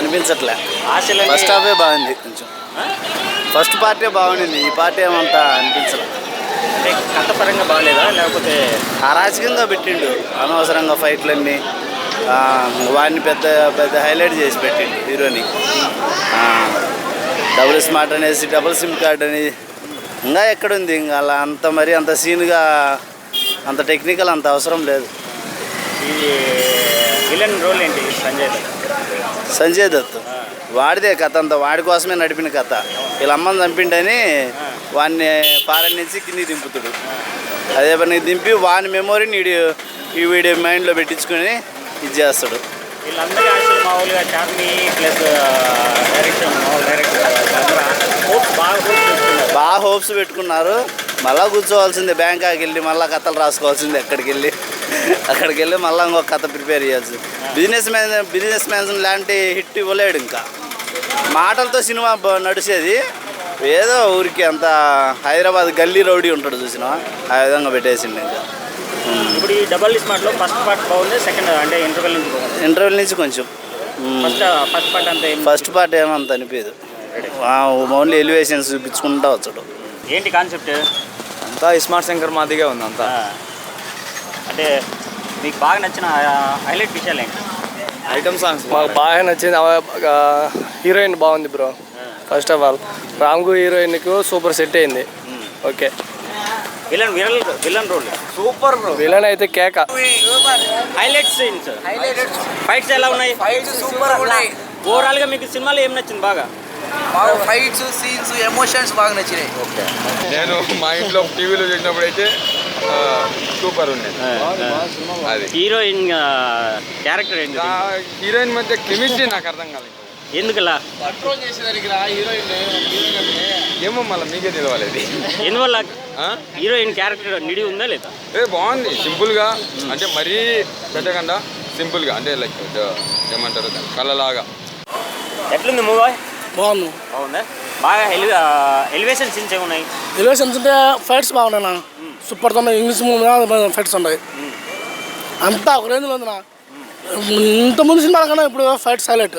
అనిపించట్లే. ఆశలు ఫస్ట్ హాఫే బాగుంది కొంచెం. ఫస్ట్ పార్టీ బాగుండింది, ఈ పార్టీ ఏమంతా అనిపించలే. అంటే కథ పరంగా బాగాలేదా లేకపోతే అరాచకంగా పెట్టిండు, అనవసరంగా ఫైట్లన్నీ. వాడిని పెద్ద పెద్ద హైలైట్ చేసి పెట్టిండు హీరోని. డబుల్ స్మార్ట్ అనేసి డబుల్ సిమ్ కార్డ్ అని ఇంకా ఎక్కడుంది, ఇంకా అలా అంత మరి అంత సీన్గా అంత టెక్నికల్ అంత అవసరం లేదు. ఈ విలన్ రోల్ ఏంటి సంజయ్ దత్ వాడిదే కథ అంతా, వాడి కోసమే నడిపిన కథ. వీళ్ళ అమ్మని చంపిండని వాడిని ఫారెన్ నుంచి కిందికి దింపుతాడు. అదే పని దింపి వాని మెమొరీని వీడి మైండ్లో పెట్టించుకొని ఇది చేస్తాడు. వీళ్ళందరి ఆశలు మామూలుగా చార్మి ప్లస్ డైరెక్షన్ బాగా హోప్స్ పెట్టుకున్నారు. మళ్ళీ కూర్చోవాల్సిందే, బ్యాంకాకి వెళ్ళి మళ్ళీ కథలు రాసుకోవాల్సిందే. అక్కడికి వెళ్ళి మళ్ళీ ఇంకొక కథ ప్రిపేర్ చేయాల్సింది. బిజినెస్ మ్యాన్స్ లాంటి హిట్ ఇవ్వలేడు. ఇంకా మాటలతో సినిమా నడిచేది, ఏదో ఊరికి అంత హైదరాబాద్ గల్లీ రౌడీ ఉంటాడు చూసినా, ఆ విధంగా పెట్టేసిండు. ఇంకా ఇప్పుడు ఈ డబల్ స్మార్ట్లో ఫస్ట్ పార్ట్ బాగుంది, సెకండ్ అంటే ఇంటర్వెల్ నుంచి కొంచెం ఫస్ట్ పార్ట్ అంతా ఫస్ట్ పార్ట్ ఏమంత అనిపించదు. ఓన్లీ ఎలివేషన్స్ చూపించుకుంటా వచ్చాడు. ఏంటి కాన్సెప్ట్ అంతా ఇస్మార్ట్ శంకర్ మాదిగా ఉంది అంతా. అంటే మీకు బాగా నచ్చిన హైలైట్ విషయాలు ఏంటి? ఐటమ్ సాంగ్స్ మాకు బాగా నచ్చింది. హీరోయిన్ బాగుంది బ్రో. ఫస్ట్ ఆఫ్ ఆల్ రామ్గు హీరోయిన్కు సూపర్ సెట్ అయింది. Okay. Villain role super bro. Villain అయితే కేక. హైలైట్ సీన్స్, ఫైట్స్ ఎలా ఉన్నాయి? సూపర్ ఉన్నాయి. ఓవరాల్గా మీకు సినిమాలో ఏం నచ్చింది బాగా? ఫైట్స్ సీన్స్ ఎమోషన్స్ బాగా నచ్చినాయి. నేను మా ఇంట్లో టీవీలో చూసినప్పుడు అయితే సూపర్ ఉండేది. అది హీరోయిన్ క్యారెక్టర్ ఏంటి? హీరోయిన్ మధ్య కెమిస్ట్రీ నాకు అర్థం కాలేదు. ఎందుకలా? ఏమో మళ్ళీ మీకే తెలియాలి. ఎందువల్ల? హీరోయిన్ క్యారెక్టర్ నిడి ఉందా లేదా? బాగుంది, సింపుల్గా, అంటే మరీ పెట్టకుండా సింపుల్గా, అంటే లైక్ ఏమంటారు కళ్ళలాగా. ఎట్లుంది మూవీ? బాగుంది. బాగుందా? బాగా ఎలివేషన్ సీన్స్ ఏమున్నాయి? ఎలివేషన్స్ ఉంటే ఫైట్స్ బాగున్నాయి. సూపర్ ఉన్నాయి. ఇంగ్లీష్ మూవీ ఫైట్స్ ఉన్నాయి. అంతా ఒక రేంజ్లో ఉంది. ఇంతకుముందు సినిమాల కన్నా ఇప్పుడు ఫైట్స్ హైలైట్.